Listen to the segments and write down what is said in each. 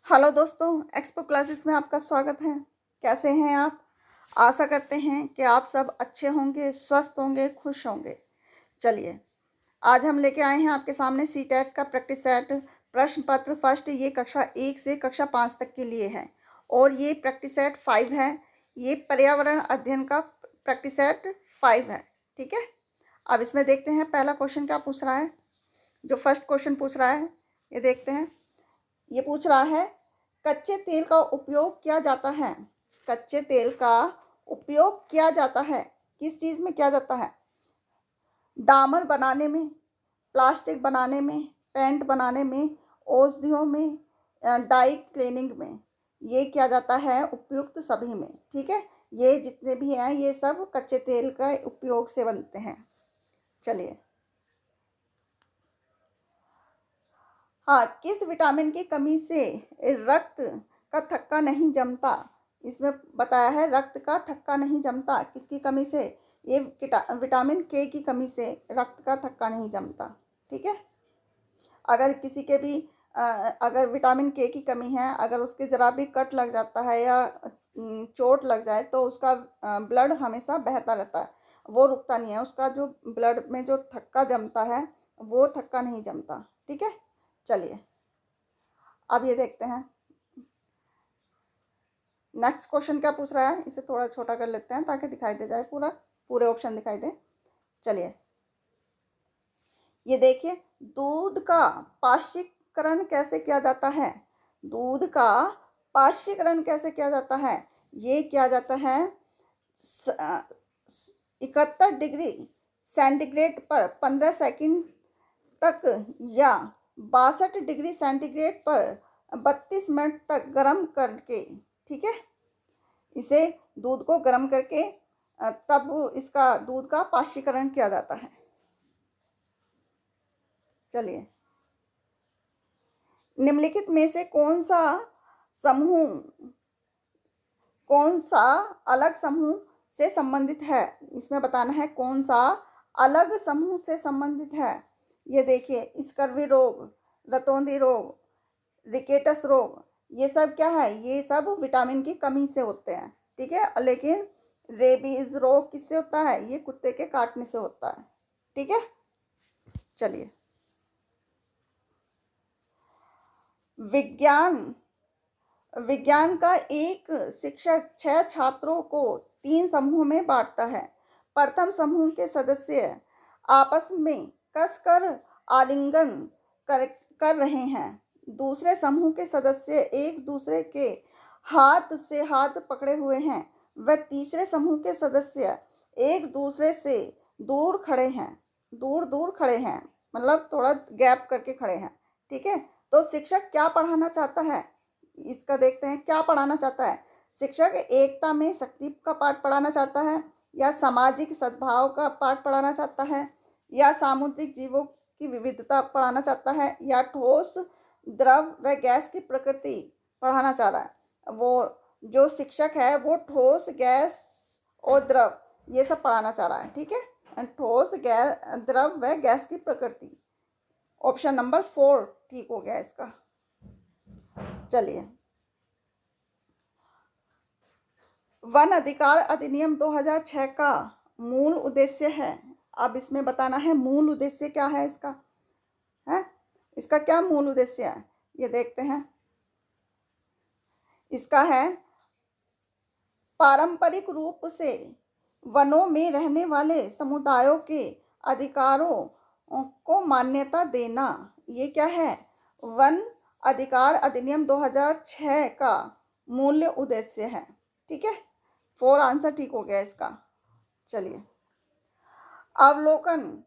Hello दोस्तों, expo classes में आपका स्वागत है। कैसे हैं आप? आशा करते हैं कि आप सब अच्छे होंगे, स्वस्थ होंगे, खुश होंगे। चलिए, आज हम लेके आए हैं आपके सामने सीटेट का प्रैक्टिस सेट प्रश्न पत्र फर्स्ट। ये कक्षा 1 से कक्षा 5 तक के लिए है और ये प्रैक्टिस सेट 5 है। ये पर्यावरण अध्ययन का प्रैक्टिस सेट 5 है। ठीक है, अब इसमें देखते हैं पहला क्वेश्चन क्या पूछ रहा है। जो फर्स्ट क्वेश्चन पूछ रहा है ये देखते हैं। ये पूछ रहा है, कच्चे तेल का उपयोग किया जाता है। कच्चे तेल का उपयोग किया जाता है, किस चीज़ में किया जाता है? डामर बनाने में, प्लास्टिक बनाने में, पेंट बनाने में, औषधियों में, डाई क्लीनिंग में। ये किया जाता है उपयुक्त सभी में। ठीक है, ये जितने भी हैं ये सब कच्चे तेल का उपयोग से बनते हैं। चलिए, हाँ, किस विटामिन की कमी से रक्त का थक्का नहीं जमता? इसमें बताया है रक्त का थक्का नहीं जमता। किसकी कमी से? ये विटामिन के की कमी से रक्त का थक्का नहीं जमता। ठीक है, अगर किसी के भी अगर विटामिन के की कमी है, अगर उसके ज़रा भी कट लग जाता है या चोट लग जाए तो उसका ब्लड हमेशा बहता रहता है, वो रुकता नहीं है। उसका जो ब्लड में जो थक्का जमता है वो थक्का नहीं जमता। ठीक है, चलिए अब ये देखते हैं नेक्स्ट क्वेश्चन क्या पूछ रहा है। इसे थोड़ा छोटा कर लेते हैं ताकि दिखाई दे जाए, पूरे ऑप्शन दिखाई दे। चलिए, ये देखिए, दूध का पाश्चीकरण कैसे किया जाता है? दूध का पाश्चीकरण कैसे किया जाता है? ये किया जाता है 71 डिग्री सेंटीग्रेड पर 15 सेकंड तक या 62 डिग्री सेंटीग्रेड पर 32 मिनट तक गर्म करके। ठीक है, इसे दूध को गर्म करके तब इसका दूध का पाश्चीकरण किया जाता है। चलिए, निम्नलिखित में से कौन सा अलग समूह से संबंधित है? इसमें बताना है कौन सा अलग समूह से संबंधित है। ये देखिए, स्कर्वी रोग, रतौंधी रोग, रिकेटस रोग, ये सब क्या है? ये सब विटामिन की कमी से होते हैं। ठीक है, लेकिन रेबीज रोग किससे होता है? ये कुत्ते के काटने से होता है। ठीक है, चलिए, विज्ञान का एक शिक्षक 6 छात्रों को 3 समूह में बांटता है। प्रथम समूह के सदस्य आपस में कसकर आलिंगन कर रहे हैं। दूसरे समूह के सदस्य एक दूसरे के हाथ से हाथ पकड़े हुए हैं। व तीसरे समूह के सदस्य एक दूसरे से दूर खड़े हैं। दूर दूर खड़े हैं, मतलब थोड़ा गैप करके खड़े हैं। ठीक है, तो शिक्षक क्या पढ़ाना चाहता है? इसका देखते हैं क्या पढ़ाना चाहता है। शिक्षक एकता में शक्ति का पाठ पढ़ाना चाहता है, या सामाजिक सद्भाव का पाठ पढ़ाना चाहता है, या सामुद्रिक जीवों की विविधता पढ़ाना चाहता है, या ठोस, द्रव व गैस की प्रकृति पढ़ाना चाह रहा है। वो जो शिक्षक है वो ठोस, गैस और द्रव ये सब पढ़ाना चाह रहा है। ठीक है, ठोस, गैस, द्रव व गैस की प्रकृति। ऑप्शन नंबर 4 ठीक हो गया इसका। चलिए, वन अधिकार अधिनियम 2006 का मूल उद्देश्य है। अब इसमें बताना है मूल उद्देश्य क्या है इसका, है इसका क्या मूल उद्देश्य है, ये देखते हैं। इसका है पारंपरिक रूप से वनों में रहने वाले समुदायों के अधिकारों को मान्यता देना। ये क्या है? वन अधिकार अधिनियम 2006 का मूल उद्देश्य है। ठीक है, 4 आंसर ठीक हो गया इसका। चलिए, अवलोकन,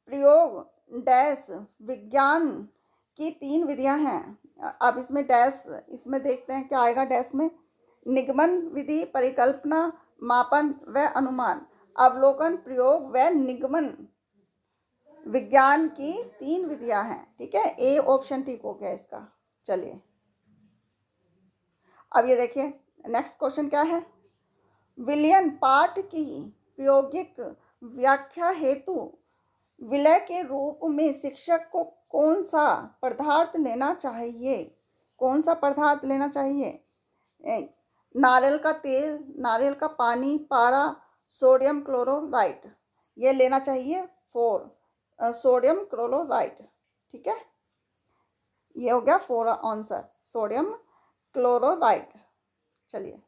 प्रयोग, डैश विज्ञान की 3 विधियां हैं। अब इसमें डैश, इसमें देखते हैं क्या आएगा डैश में। निगमन विधि, परिकल्पना, मापन व अनुमान। अवलोकन, प्रयोग व निगमन विज्ञान की 3 विधियां हैं। ठीक है, ए ऑप्शन ठीक हो गया इसका। चलिए, अब ये देखिए नेक्स्ट क्वेश्चन क्या है। विलयन पाठ की प्रायोगिक व्याख्या हेतु विलय के रूप में शिक्षक को कौन सा पदार्थ लेना चाहिए? कौन सा पदार्थ लेना चाहिए? नारियल का तेल, नारियल का पानी, पारा, सोडियम क्लोराइड, ये लेना चाहिए 4 सोडियम क्लोराइड। ठीक है, ये हो गया 4 आंसर, सोडियम क्लोराइड। चलिए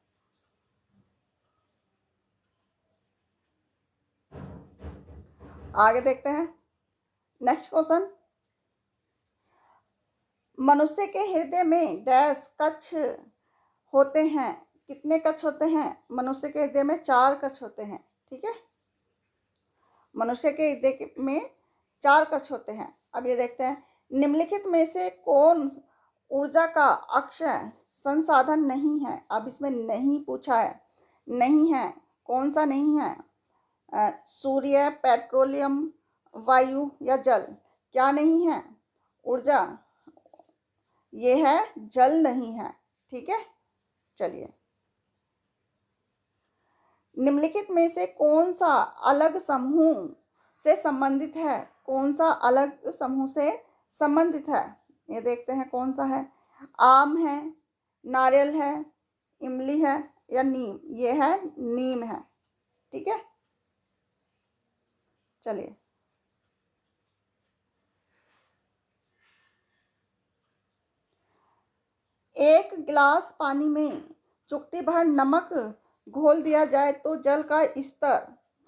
आगे देखते हैं नेक्स्ट क्वेश्चन। मनुष्य के हृदय में डैश कक्ष होते हैं? कितने कक्ष होते हैं? मनुष्य के हृदय में 4 कक्ष होते हैं। ठीक है, मनुष्य के हृदय में 4 कक्ष होते हैं। अब ये देखते हैं, निम्नलिखित में से कौन ऊर्जा का अक्षय संसाधन नहीं है? अब इसमें नहीं पूछा है, नहीं है, कौन सा नहीं है? सूर्य, पेट्रोलियम, वायु या जल? क्या नहीं है? ऊर्जा, ये है जल नहीं है। ठीक है, चलिए निम्नलिखित में से कौन सा अलग समूह से संबंधित है? कौन सा अलग समूह से संबंधित है? ये देखते हैं कौन सा है। आम है, नारियल है, इमली है या नीम? ये है नीम है। ठीक है, चलिए एक गिलास पानी में चुटकी भर नमक घोल दिया जाए तो जल का स्तर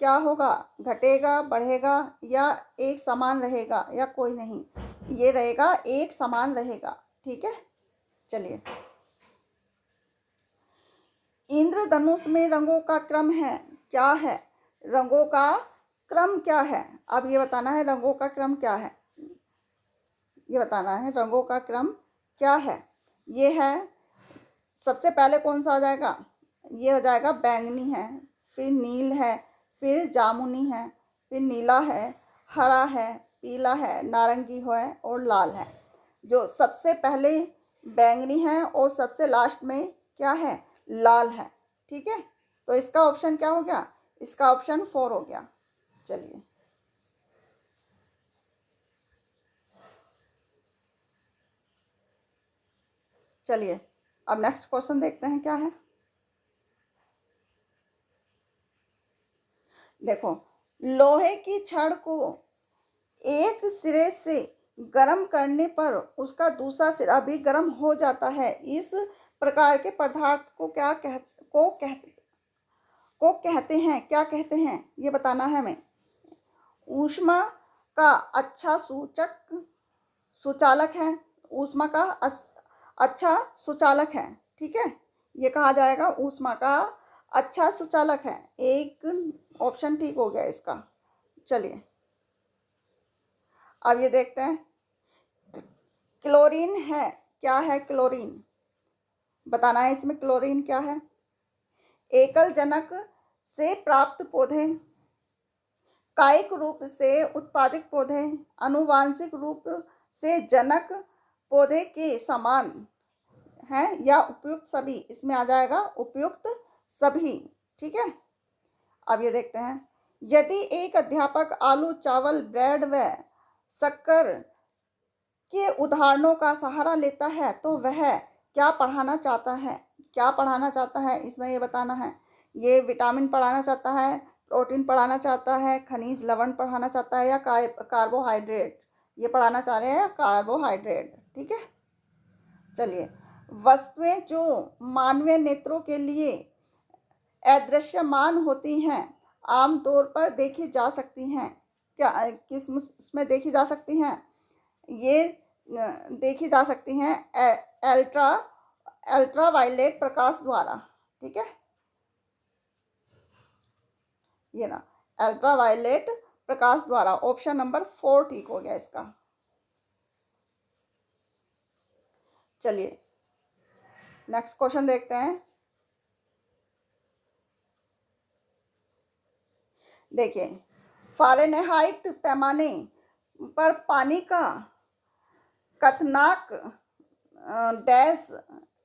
क्या होगा? घटेगा, बढ़ेगा या एक समान रहेगा या कोई नहीं? ये रहेगा एक समान रहेगा। ठीक है, चलिए इंद्रधनुष में रंगों का क्रम है, क्या है? रंगों का क्रम क्या है? अब ये बताना है रंगों का क्रम क्या है, ये बताना है रंगों का क्रम क्या है। ये है, सबसे पहले कौन सा आ जाएगा? ये हो जाएगा बैंगनी है, फिर नील है, फिर जामुनी है, फिर नीला है, हरा है, पीला है, नारंगी है और लाल है। जो सबसे पहले बैंगनी है और सबसे लास्ट में क्या है? लाल है। ठीक है, तो इसका ऑप्शन क्या हो गया? इसका ऑप्शन 4 हो गया। चलिए चलिए अब नेक्स्ट क्वेश्चन देखते हैं क्या है। देखो, लोहे की छड़ को एक सिरे से गर्म करने पर उसका दूसरा सिरा भी गर्म हो जाता है। इस प्रकार के पदार्थ को को कहते हैं, क्या कहते हैं? ये बताना है हमें। ऊष्मा का अच्छा सुचालक है, ऊष्मा का अच्छा सुचालक है। ठीक है, ये कहा जाएगा ऊष्मा का अच्छा सुचालक है। एक ऑप्शन ठीक हो गया इसका। चलिए अब ये देखते हैं क्लोरीन है, क्या है क्लोरीन? बताना है इसमें क्लोरीन क्या है। एकल जनक से प्राप्त पौधे, कायिक रूप से उत्पादित पौधे, आनुवांशिक रूप से जनक पौधे के समान है या उपयुक्त सभी? इसमें आ जाएगा उपयुक्त सभी। ठीक है, अब ये देखते हैं, यदि एक अध्यापक आलू, चावल, ब्रेड व शक्कर के उदाहरणों का सहारा लेता है तो वह क्या पढ़ाना चाहता है? क्या पढ़ाना चाहता है इसमें ये बताना है। ये विटामिन पढ़ाना चाहता है, प्रोटीन पढ़ाना चाहता है, खनिज लवण पढ़ाना चाहता है या कार्बोहाइड्रेट? ये पढ़ाना चाह रहे हैं कार्बोहाइड्रेट। ठीक है, चलिए वस्तुएं जो मानवीय नेत्रों के लिए अदृश्यमान होती हैं आमतौर पर देखी जा सकती हैं, क्या किस में देखी जा सकती हैं? ये देखी जा सकती हैं अल्ट्रा वायलेट प्रकाश द्वारा। ठीक है, ये ना अल्ट्रा वायलेट प्रकाश द्वारा। ऑप्शन नंबर 4 ठीक हो गया इसका। चलिए नेक्स्ट क्वेश्चन देखते हैं। देखिए फ़ारेनहाइट पैमाने पर पानी का क्वथनांक डैश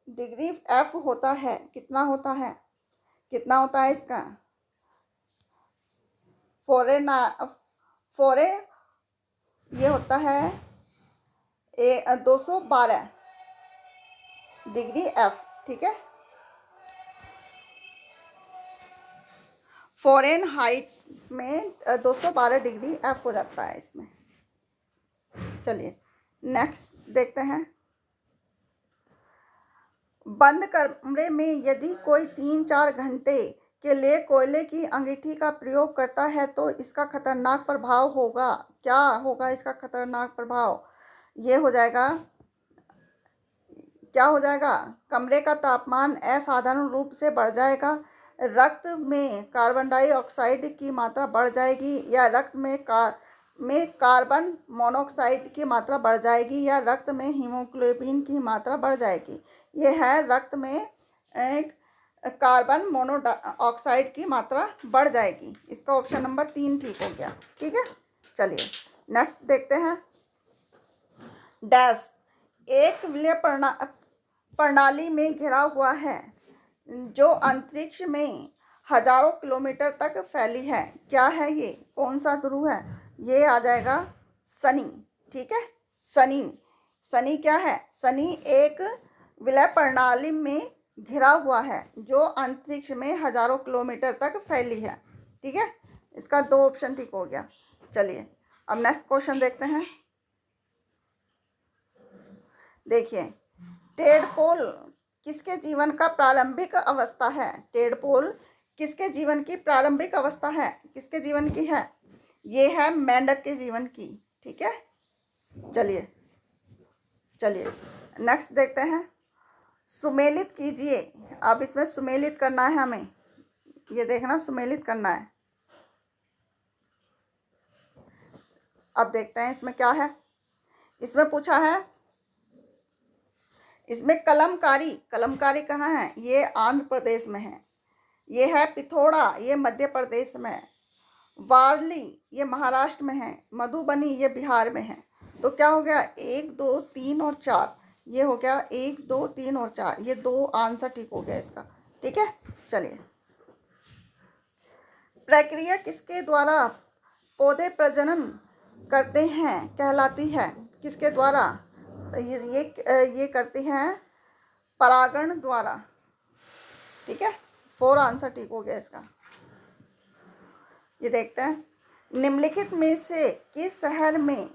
डिग्री F होता है, कितना होता है? कितना होता है इसका? फोरे ये होता है 212 डिग्री एफ, ठीक है। फ़ारेनहाइट में 212 डिग्री एफ हो जाता है इसमें। चलिए नेक्स्ट देखते हैं। बंद कमरे में यदि कोई 3-4 घंटे के लिए कोयले की अंगीठी का प्रयोग करता है तो इसका खतरनाक प्रभाव होगा। क्या होगा इसका खतरनाक प्रभाव? ये हो जाएगा, क्या हो जाएगा? कमरे का तापमान असाधारण रूप से बढ़ जाएगा, रक्त में कार्बन डाइऑक्साइड की मात्रा बढ़ जाएगी, या रक्त में कार्बन मोनोऑक्साइड की मात्रा बढ़ जाएगी, या रक्त में हीमोग्लोबिन की मात्रा बढ़ जाएगी। ये है रक्त में कार्बन मोनोऑक्साइड की मात्रा बढ़ जाएगी। इसका ऑप्शन नंबर 3 ठीक हो गया, ठीक है। चलिए नेक्स्ट देखते हैं। डैश एक विलय प्रणाली में घिरा हुआ है जो अंतरिक्ष में हजारों किलोमीटर तक फैली है। क्या है ये? कौन सा ध्रुव है? ये आ जाएगा शनि, ठीक है। शनि, शनि क्या है? शनि एक विलय प्रणाली में घिरा हुआ है जो अंतरिक्ष में हजारों किलोमीटर तक फैली है, ठीक है। इसका 2 ऑप्शन ठीक हो गया। चलिए अब नेक्स्ट क्वेश्चन देखते हैं। देखिए, टेडपोल किसके जीवन का प्रारंभिक अवस्था है? टेडपोल किसके जीवन की प्रारंभिक अवस्था है? किसके जीवन की है? ये है मेंढक के जीवन की, ठीक है। चलिए चलिए नेक्स्ट देखते हैं। सुमेलित कीजिए। अब इसमें सुमेलित करना है हमें, ये देखना सुमेलित करना है। अब देखते हैं इसमें क्या है। इसमें पूछा है, इसमें कलमकारी, कलमकारी कहाँ है? ये आंध्र प्रदेश में है। ये है पिथौरा, ये मध्य प्रदेश में है। वारली ये महाराष्ट्र में है। मधुबनी ये बिहार में है। तो क्या हो गया? 1 2 3 और 4, ये हो गया 1 2 3 और 4, ये 2 आंसर ठीक हो गया इसका, ठीक है। चलिए, प्रक्रिया किसके द्वारा पौधे प्रजनन करते हैं कहलाती है? किसके द्वारा? ये करते हैं परागण द्वारा, ठीक है। 4 आंसर ठीक हो गया इसका। ये देखते हैं, निम्नलिखित में से किस शहर में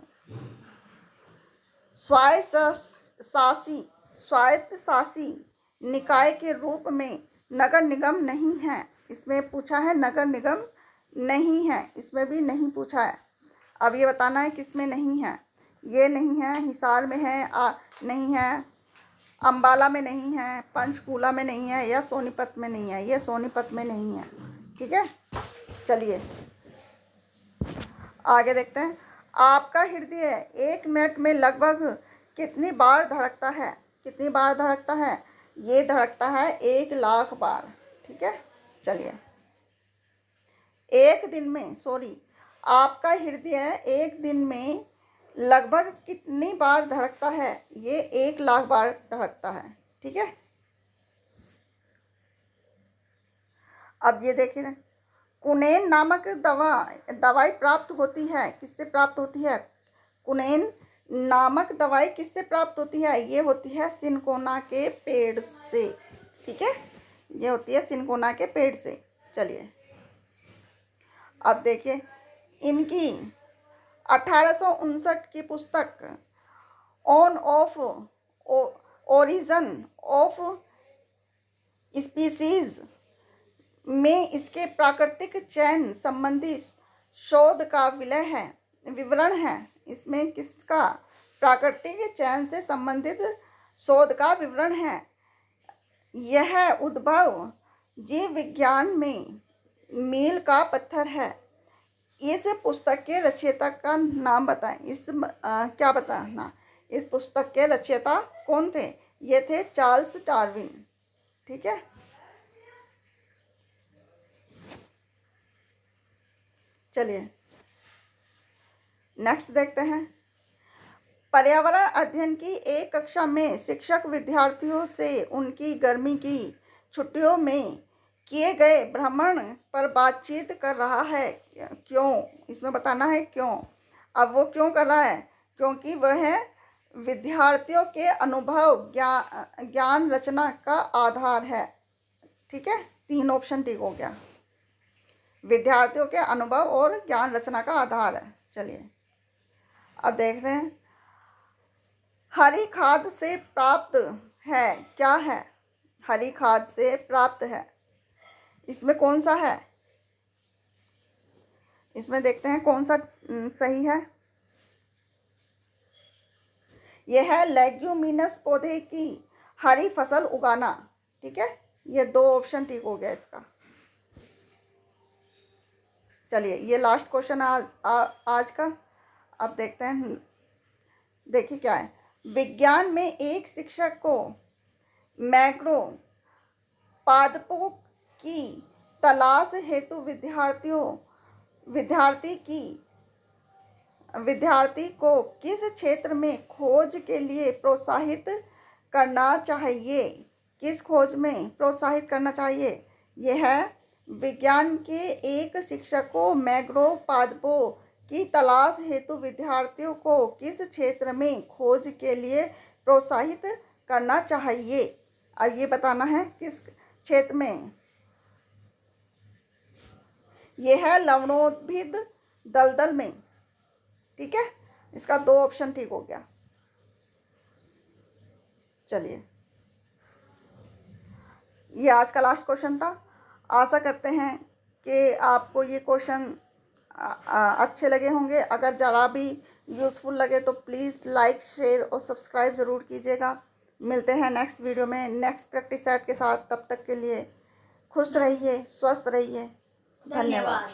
स्वायत्त शासी निकाय के रूप में नगर निगम नहीं है? इसमें पूछा है नगर निगम नहीं है, इसमें भी नहीं पूछा है। अब ये बताना है किसमें नहीं है। ये नहीं है, हिसार में है, नहीं है, अंबाला में नहीं है, पंचकूला में नहीं है, या सोनीपत में नहीं है। ये सोनीपत में नहीं है, ठीक है। चलिए आगे देखते हैं। आपका हृदय 1 मिनट में लगभग कितनी बार धड़कता है? कितनी बार धड़कता है? ये धड़कता है 1 लाख बार, ठीक है। चलिए, एक दिन में, आपका हृदय 1 दिन में लगभग कितनी बार धड़कता है? ये 1 लाख बार धड़कता है, ठीक है। अब ये देखिए, कुनैन नामक दवाई प्राप्त होती है, किससे प्राप्त होती है? कुनैन नामक दवाई किससे प्राप्त होती है? ये होती है सिनकोना के पेड़ से, ठीक है। ये होती है सिनकोना के पेड़ से। चलिए अब देखिए, इनकी 1859 की पुस्तक on off origin of species में इसके प्राकृतिक चयन संबंधी शोध का विवरण है। इसमें किसका प्राकृतिक चयन से संबंधित शोध का विवरण है? यह उद्भव जीव विज्ञान में मील का पत्थर है। इस पुस्तक के रचयिता का नाम बताएं। क्या बताना? इस पुस्तक के रचयिता कौन थे? ये थे चार्ल्स डार्विन, ठीक है। चलिए नेक्स्ट देखते हैं। पर्यावरण अध्ययन की एक कक्षा में शिक्षक विद्यार्थियों से उनकी गर्मी की छुट्टियों में किए गए भ्रमण पर बातचीत कर रहा है। क्यों? इसमें बताना है क्यों। अब वो क्यों कर रहा है? क्योंकि वह विद्यार्थियों के अनुभव ज्ञान रचना का आधार है। ठीक है, 3 ऑप्शन ठीक हो गया। विद्यार्थियों के अनुभव और ज्ञान रचना का आधार है। चलिए अब देख रहे हैं, हरी खाद से प्राप्त है, क्या है? हरी खाद से प्राप्त है, इसमें कौन सा है? इसमें देखते हैं कौन सा सही है। यह है लेग्यूमिनस पौधे की हरी फसल उगाना। ठीक है, ये 2 ऑप्शन ठीक हो गया इसका। चलिए ये लास्ट क्वेश्चन आज का। अब देखते हैं, देखिए क्या है। विज्ञान में एक शिक्षक को मैक्रो पादपों की तलाश हेतु विद्यार्थी को किस क्षेत्र में खोज के लिए प्रोत्साहित करना चाहिए? किस खोज में प्रोत्साहित करना चाहिए? यह है, विज्ञान के एक शिक्षक को मैंग्रोव पादपों की तलाश हेतु विद्यार्थियों को किस क्षेत्र में खोज के लिए प्रोत्साहित करना चाहिए। अब ये बताना है किस क्षेत्र में। यह है लवणोद्भिद दलदल में। ठीक है, इसका 2 ऑप्शन ठीक हो गया। चलिए ये आज का लास्ट क्वेश्चन था। आशा करते हैं कि आपको ये क्वेश्चन अच्छे लगे होंगे। अगर ज़रा भी यूज़फुल लगे तो प्लीज़ लाइक, शेयर और सब्सक्राइब ज़रूर कीजिएगा। मिलते हैं नेक्स्ट वीडियो में नेक्स्ट प्रैक्टिस सेट के साथ। तब तक के लिए खुश रहिए, स्वस्थ रहिए। धन्यवाद।